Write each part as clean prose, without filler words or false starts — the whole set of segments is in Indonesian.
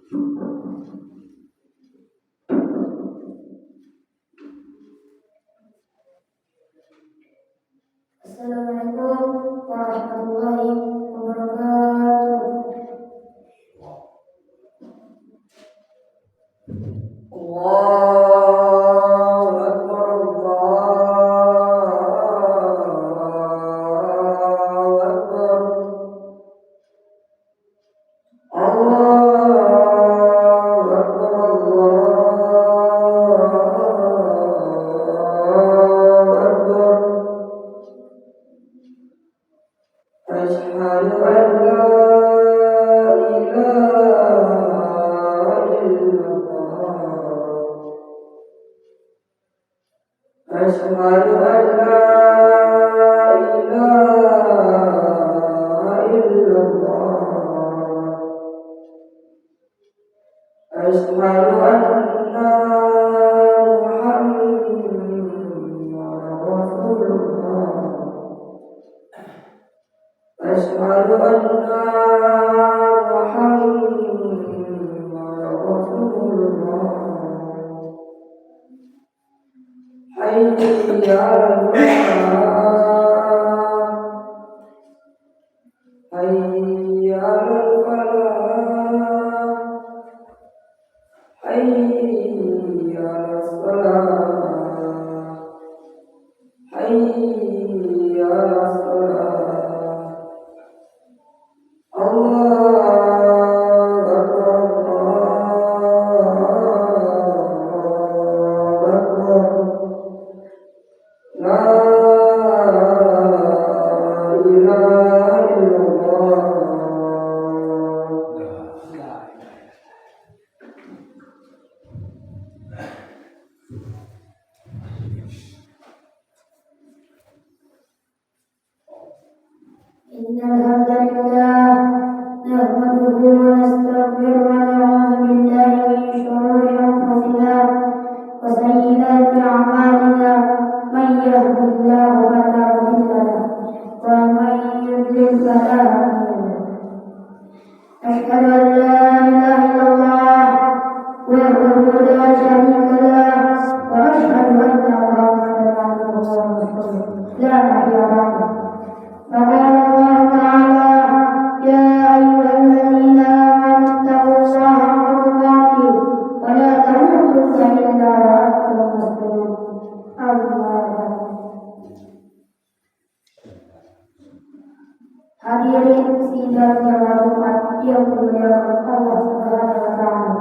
Assalamualaikum warahmatullahi wabarakatuh. Allahu Akbar, Allahu Akbar, Allahu Akbar, Allahu Akbar. Asyhadu an la ilaha illallah. Asyhadu an la ilaha illallah. Asyhadu anna Muhammadan Rasulullah. Asyhadu anna Muhammadan Rasulullah. Hayya 'alal falah, hayya 'alal falah, hayya 'alas salah, hayya 'alas salah. Allahu Akbar, Allahu Akbar. La ilaha illallah. Innal hamdalillah nahmaduhu wa nastaghfiruhu wa na'udzu billahi min shururi anfusina wa sayyiati a'malina. Man yahdihillahu fala mudilla lahu wa man yudlil fala hadiya lahu. Asyhadu an la ilaha illallah wahdahu la syarika lahu wa asyhadu anna Muhammadan abduhu wa rasuluh la nabiyya ba'dahu. فقال الله تعالى: يا أيها الذين آمنوا اتقوا الله حق تقاته ولا تموتن إلا وأنتم مسلمون. Hadirin sidang jamaah Jumat yang dimuliakan Allah Subhanahu wa taala.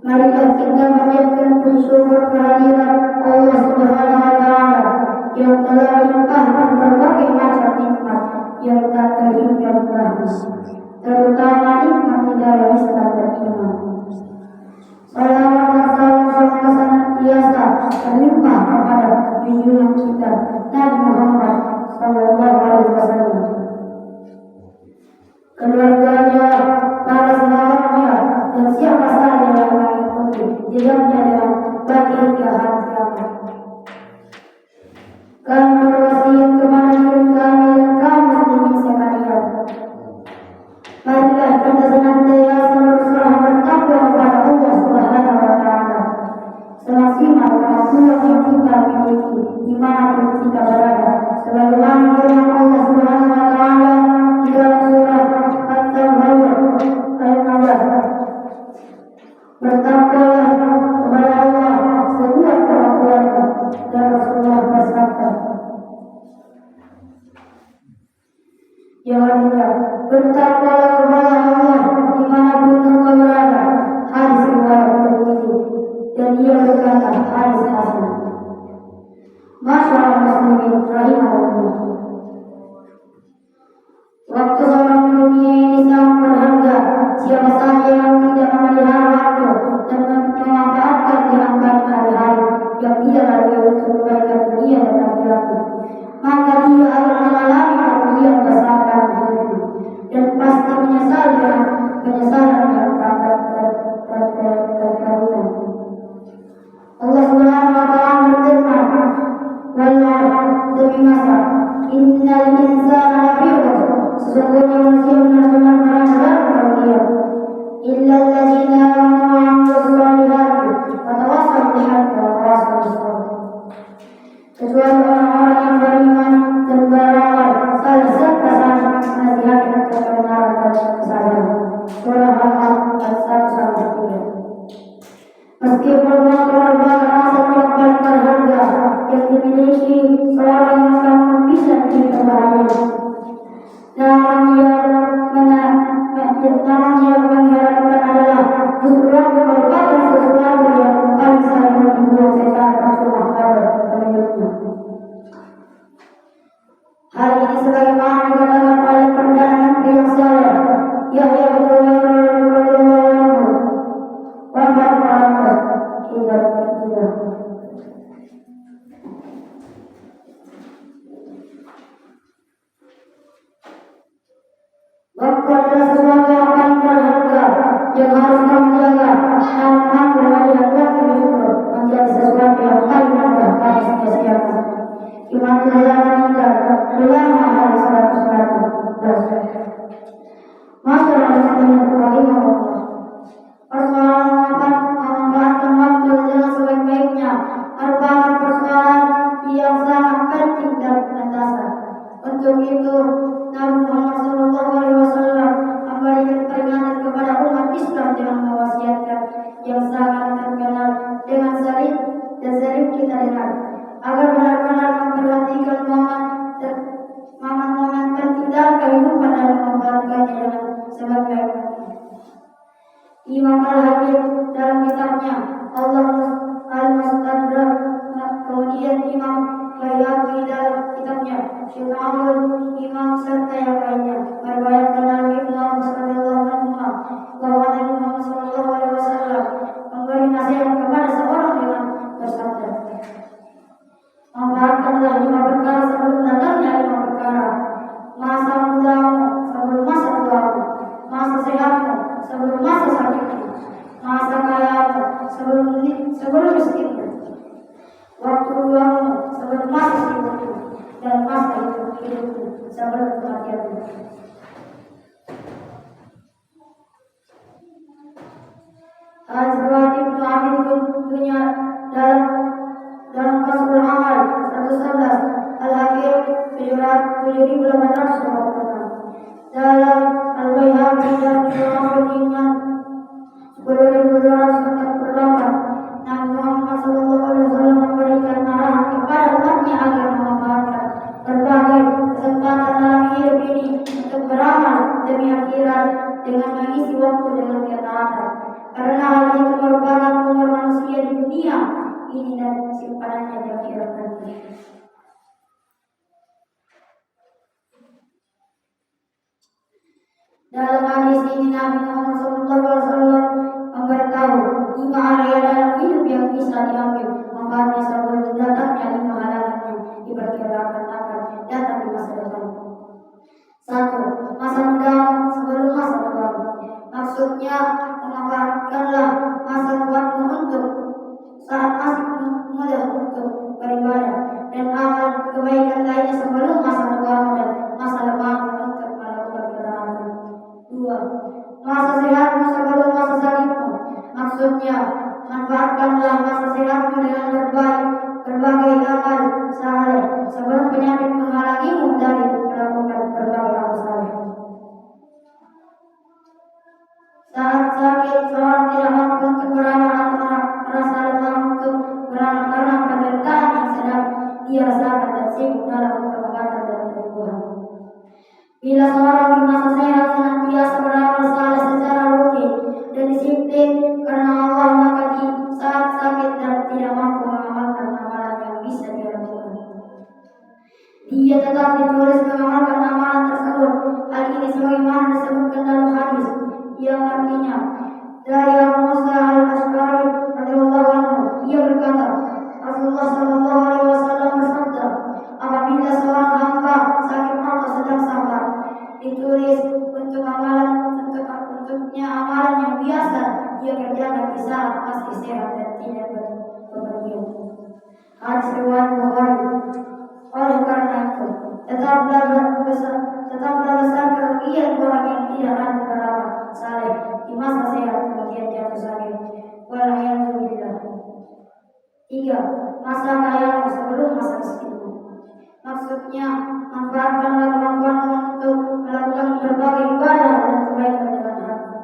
Marilah kita mengucapkan bersyukur kehadiran Allah Subhanahu wa taala yang telah melimpahkan berbagai macam nikmat yang tak terhingga habis, terutama nikmat hidayah Islam dan iman. Salawat dan salam senantiasa terlimpah kepada junjungan kita Nabi Muhammad sallallahu alaihi wasallam, keluarganya, para sahabatnya, dan siapa saja yang mengikuti jejaknya dengan baik hingga hari kiamat. Kami berwasiat kepada diri kami dan kaum muslimin sekalian. Marilah kita senantiasa berusaha bertakwa kepada Allah Subhanahu wa taala semaksimal kemampuan yang kita miliki dimanapun kita berada, sebagaimana firman Allah Subhanahu wa taala di dalam surah At-Taubah ayat 16. Bertakwalah kepada Allah sekuat kemampuanmu, dan Rasulullah bersabda, jawabnya, bertakwalah kepada Allah dimanapun engkau berada. Hadis riwayat Tirmidzi, dan ia berkata hadis hasan. Masyaallah muslimin rahimahullah. Waktu orang dunia ini sangat berharga. Siapa saja yang tidak memelihara waktu dan merupakan masa yang paling berharga yang dimiliki seorang yang akan bisa diperbaiki. Namun yang mengharapkan adalah justru merupakan sesuatu yang paling sering dibuat secara Rasulullah pada pemiliknya. Hal ini sebagaimana dikatakan oleh Perdana Menteri yang saleh Yahya waktu adalah sesuatu yang paling berharga yang harus kami jaga. Namun aku melihat waktu itu menjadi sesuatu yang paling mudah kami sia-siakan. Imam Ghazali meninggal ulama hari 111. Masyarakat rahimahullah. Persoalan memanfaatkan waktu dengan sebaik-baiknya merupakan persoalan yang sangat penting dan mendasar. Untuk itu, Nabi Muhammad SAW memberikan peringatan kepada umat Islam dengan mewasiatkan yang sangat terkenal dengan sering kita dengar, agar benar-benar memperhatikan momen-momen penting dalam kehidupan dan memanfaatkannya dengan sebaik-baiknya. Imam Al-Hakim dalam kitabnya Allah Al-Mustadrak, kemudian Imam Bayhaqi dalam kitabnya Syu'abul Imam serta yang lainnya meriwayatkan dari Ibnu Abbas radhiyallahu anhu bahwa Nabi Muhammad SAW memberi nasihat kepada seorang dengan bersabda, manfaatkanlah 5 perkara sebelum datangnya 5 perkara: masa mudamu sebelum masa tuamu, masa sehatmu sebelum masa sakitmu, masa kayamu sebelum miskinmu, waktu luangmu sebelum masa sibukmu, dan masa hidupmu sebelum kematianmu. Al-Zawad Ibnu Abi Dunya dalam Fathul Amal 111, Al-Hakim 7.846, dalam Al-Bayhaqi dan Syu'abul Iman 10.248. Nabi Muhammad SAW memberikan arahan kepada umatnya agar memanfaatkan berbagai kesempatan dalam hidup ini untuk beramal demi akhirat dengan mengisi waktu dengan ketaatan, karena hal itu merupakan umur manusia di dunia ini dan simpanannya di akhirat nanti. Dalam hadis ini Nabi Muhammad SAW memberitahu 5 area dalam hidup yang bisa diambil manfaatnya sebelum datangnya 5 halangan yang diperkirakan akan datang di masa depan. 1. Masa mudamu sebelum masa tuamu. Maksudnya, memanfaatkanlah masa tuamu untuk saat masih muda untuk beribadah dan amal kebaikan lainnya sebelum masa tuamu dan masa depanmu untuk melakukan ketaatan. 2. Masa sehatmu sebelum masa sakitmu. Maksudnya, manfaatkanlah masa sehatmu dengan berbagai amal saleh sebelum penyakit menghalangimu dari melakukan berbagai amal saleh. Saat sakit, seorang tidak mampu untuk beramal atau merasa lemah untuk beramal karena penderitaan yang sedang dia rasakan dan sibuk dalam pengobatan dan penyembuhan. Bila seorang di masa sehat senantiasa beramal saleh secara rutin dan disiplin karena Allah, maka di saat sakit dan tidak mampu mengamalkan amalan yang bisa dia lakukan, dia tetap ditulis mengamalkan amalan tersebut. Hal ini sebagaimana disebutkan dalam hadis yang artinya dari Abu Musa Al-Asy'ari radhiyallahu anhu, ia berkata, Rasulullah SAW bersabda, apabila seorang hamba sakit atau sedang sabar, ditulis untuknya amalan yang biasa dia kerjakan di saat masih sehat dan tidak bepergian. Hadis riwayat Bukhari. Oleh karena itu, tetaplah besar kerugian orang yang tidak rajin beramal saleh di masa sehat kemudian jatuh sakit. Walhamdulillah. 3. Masa kayamu sebelum masa miskinmu. Maksudnya, manfaatkanlah kemampuanmu untuk melakukan berbagai ibadah dan kebaikan dengan hati.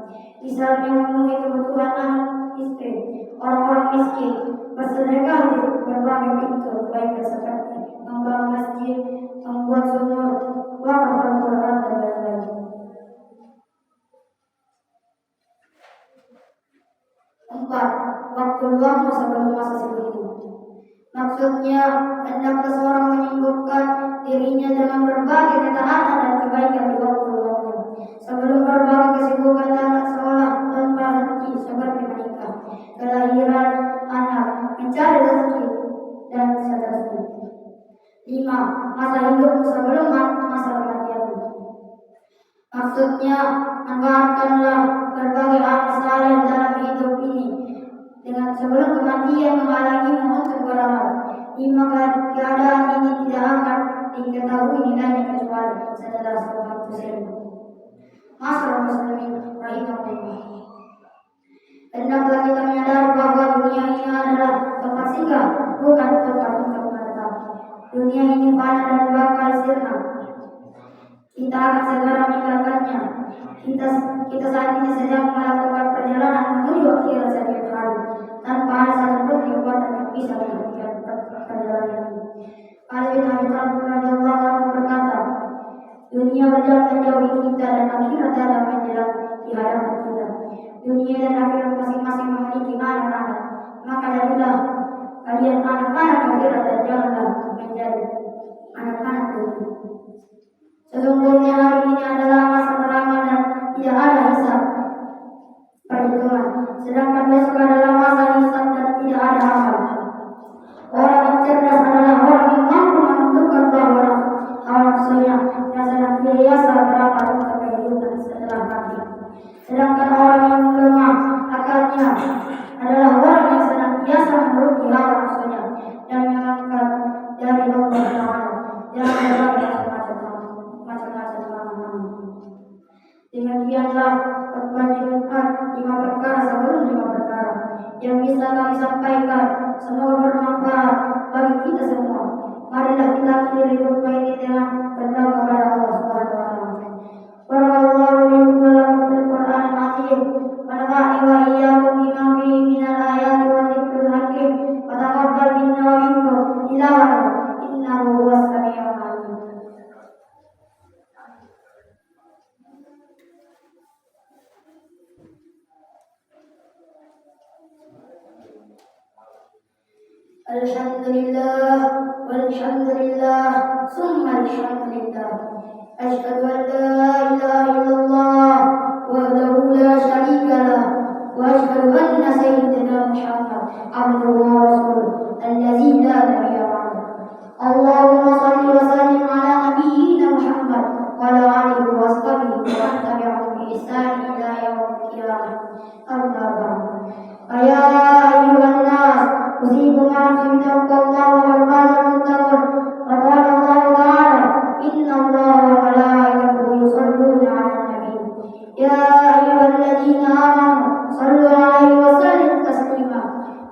Misalnya memenuhi kebutuhan anak istri, orang-orang miskin, bersedekah di berbagai pintu kebaikan seperti membangun masjid, membuat sumur, wakaf Al-Quran dan lain-lain. 4. Waktu luangmu sebelum masa sibuk. Maksudnya, hendaklah seorang menyibukkan dirinya dengan berbagai ketaatan dan kebaikan di waktu luangnya. Sebelum berbagai kesibukan datang seolah tanpa henti seperti menikah, kelahiran anak, mencari rezeki, dan seterusnya. 5. Masa hidupmu sebelum masa kematianmu. Maksudnya, manfaatkanlah berbagai amal saleh dalam hidup ini dengan sebelum kematian menghalangimu untuk beramal. 5. Keadaan ini tidak akan diketahui nilainya kecuali setelah semua itu sirna. Masyaallah muslimin rahimahullah. Hendaklah kita menyadari bahwa dunia ini adalah tempat singgah, bukan tempat untuk menetap. Dunia ini fana dan bakal sirna. Kita akan segera meninggalkannya. Kita saat ini sedang melakukan perjalanan menuju akhirat setiap hari, tanpa ada satupun kekuatan yang bisa menghentikan perjalanan ini. Ali bin Abi Thalib radhiyallahu anhu berkata, dunia berjalan menjauhi kita dan akhirat datang menjelang di hadapan kita. Dunia dan akhirat masing-masing memiliki anak-anak. Maka jadilah kalian anak-anak akhirat dan janganlah menjadi anak-anak dunia. Sesungguhnya hari ini adalah masa beramal dan tidak ada hisab perhitungan. Sedangkan besok adalah masa hisab dan tidak ada amal. Orang yang cerdas adalah orang yang mampu menentukan bahwa hawa nafsunya dan senantiasa beramal untuk kehidupan setelah mati. Sedangkan orang yang lemah akalnya adalah orang yang senantiasa menuruti hawa nafsunya dan mengangkat dari Allah Taala yang berbagai macam-macam nama-nama. Demikianlah khutbah Jumat 5 perkara sebelum 5 perkara yang bisa kami sampaikan. Semoga bermanfaat bagi kita semua. Marilah kita akhiri khutbah ini dengan berdoa kepada Allah Subhanahu wa taala. Barakallahu li wa lakum fil Qur'anil azim wa nafa'ani wa iyyakum bima fihi minal ayati wa dzikril hakim wa taqabbal minna wa minkum tilawatahu innahu huwas sami'ul alim. Alhamdulillah walhamdulillah summa alhamdulillah. Asyhadu an la ilaha illallah wahdahu la syarika lah wa asyhadu anna sayyidina Muhammad abduhu wa rasuluh allazi la nabiyya ba'dahu. Allahumma shalli wa sallim ala nabiyyina Muhammad wa ala alihi wa sahbihi wa man tabi'ahum bi ihsan ila yaumil qiyamah. Amma ba'd. Ya ayyuhan nas أوصيكم ونفسي بتقوى الله ومرضاة المتقون. وقال الله تعالى إن الله وملائكته يصلون على النبي يا أيها الذين آمنوا صلوا عليه وسلموا تسليما.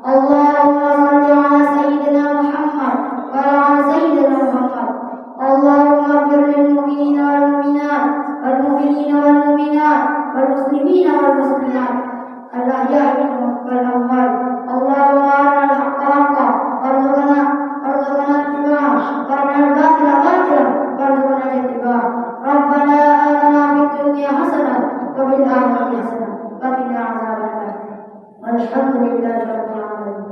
اللهم صل على سيدنا محمد وعلى سيدنا محمد. اللهم اغفر للمؤمنين والمؤمنات والمؤمنين والمؤمنات والمسلمين والمسلمات الأحياء منهم والأموات. اللهم أرنا الحق حقا وارزقنا اتباعه وارنا الباطل باطلا وارزقنا اجتنابه. ربنا آتنا في الدنيا حسنة وفي الآخرة حسنة وقنا عذاب النار. والحمد لله رب العالمين.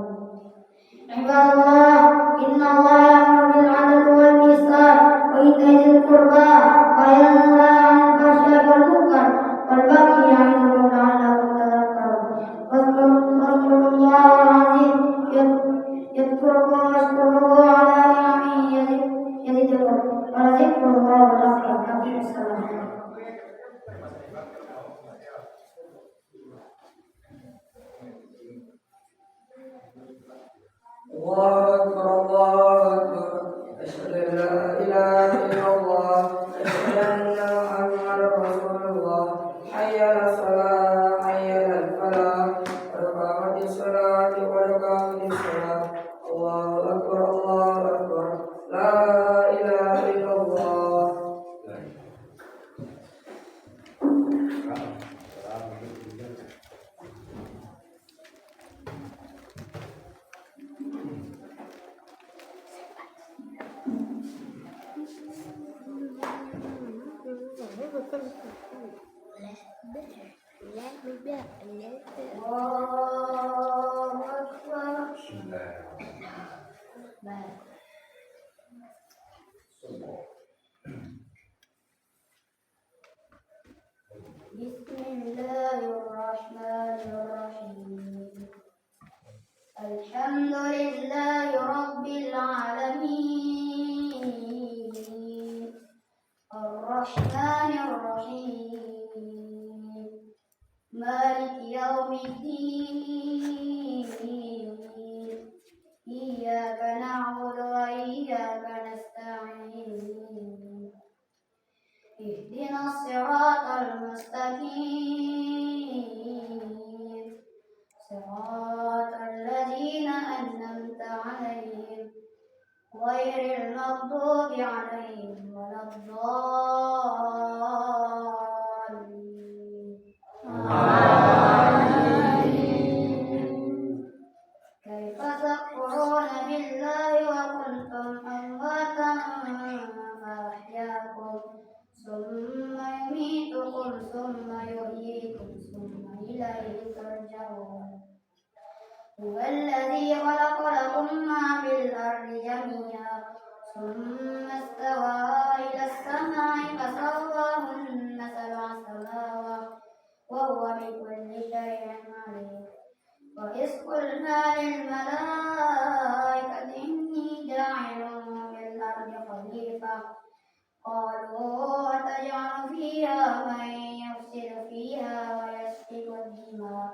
عباد الله إن الله يأمر بالعدل والإحسان وإيتاء ذي القربى وينهى عن الفحشاء والمنكر والبغي يعظكم لعلكم تذكرون. واذكروا الله العظيم يذكركم واشكروه على نعمه يزدكم ولذكر الله الأكبر. أقيموا الصلاة. Bismillahirrahmanirrahim. Alhamdulillahi Rabbil Alamin. Ar-Rahmanir-Rahim. Maliki Yawmiddin. Iyyaka na'budu wa iyyaka nasta'in. Ihdinas siratal mustaqim. Siratal ladzina an'amta 'alaihim ghairil maghdubi 'alaihim waladdallin. Kaifa takfuruna billahi wa kuntum amwatan fa ahyaakum thumma yumitukum thumma yuhyikum thumma ilayhi turja'un. Huwa alladhi khalaqa lakum ma fil ardi jami'an thumma istawa ila as-samaa'i fasawwahunna sab'a samawati wa huwa bikulli shay'in 'alim. Wa idh qulna lil malaa'ikati inni jaa'ilun fil ardi khalifah qalu ataj'alu fiha man yufsidu fiha wa yasfiku ad-dimaa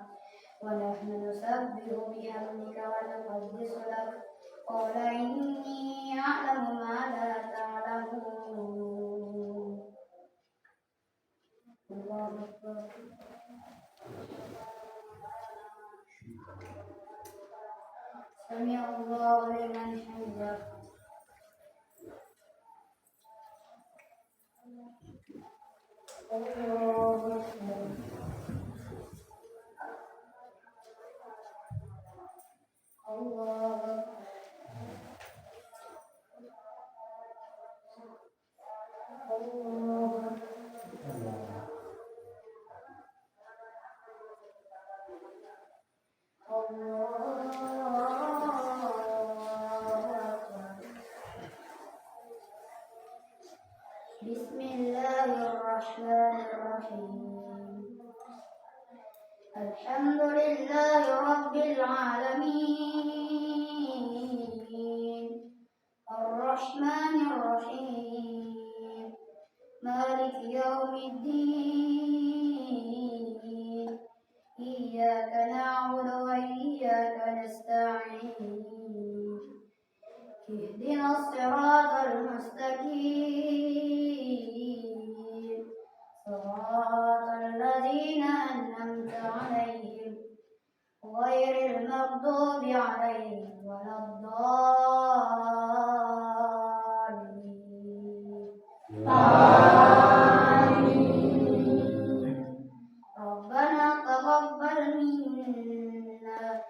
wa nahnu nusabbihu bihamdika wa nuqaddisu lak qala inni a'lamu ma la ta'lamun. Allahu Akbar. Sami'allahu liman hamidah. Allahu Akbar. Allahu Akbar. Allahu Akbar. Bismillahirrahmanirrahim. Alhamdulillahi Rabbil Alamin. Ar-Rahmanir-Rahim. Maliki Yawmiddin. Iyyaka na'budu wa iyyaka nasta'in. Ihdinas siratal mustaqim. Siratal ladzina an'amta 'alaihim ghairil maghdubi 'alaihim waladdallin. Rabbana taqabbal minna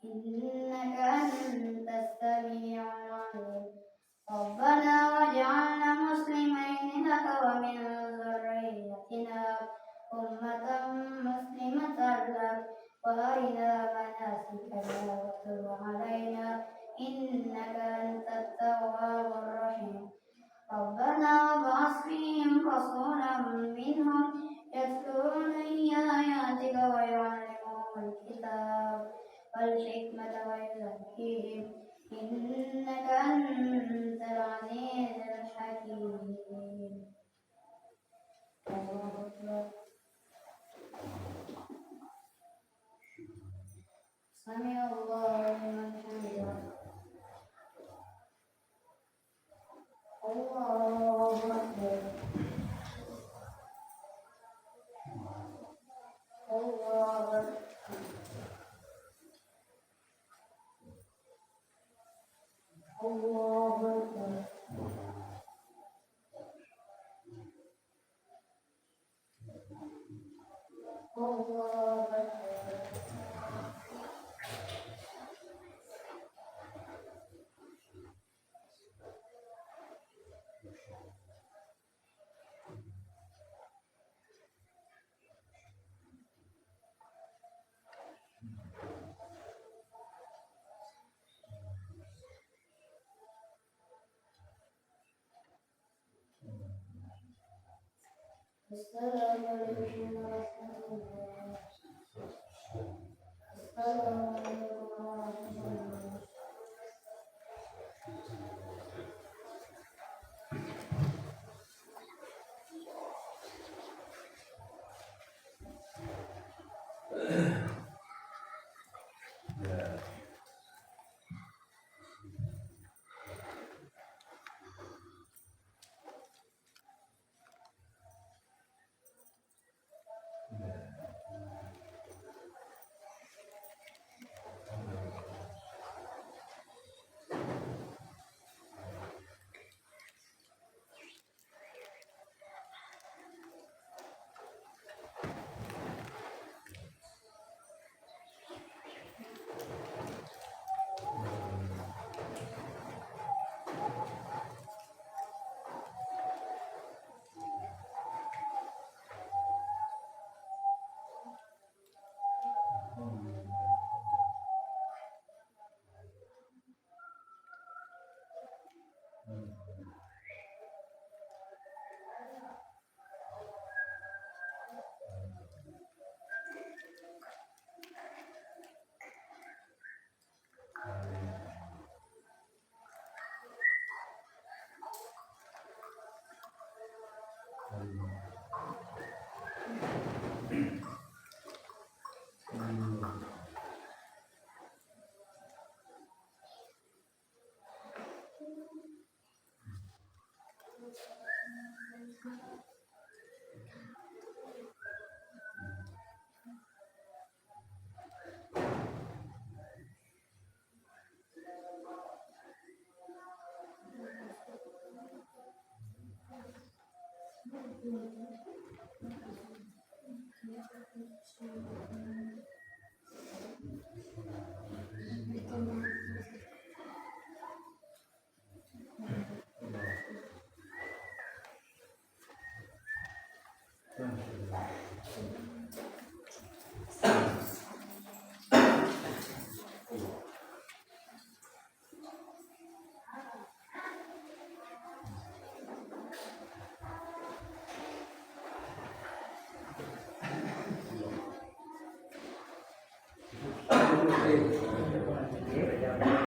innaka antas sami'ul 'alim. Rabbana waj'alna muslimaini laka wa min dhurriyyatina ummatan muslimatan lak wa arina manasikana wa tub 'alaina innaka antat tawwabur rahim. Rabbana wab'ath fihim rasulan minhum yatluna ayatika wa yu'allimuhumul kitab wal hikmata wa yuzakkihim innaka antal azizul hakim. Allahu Akbar. Sami'allahu liman hamidah. Allahu Akbar. Allahu Akbar. Allahu Akbar. Allahu Akbar. Assalamualaikum warahmatullahi wabarakatuh. Assalamualaikum warahmatullahi wabarakatuh.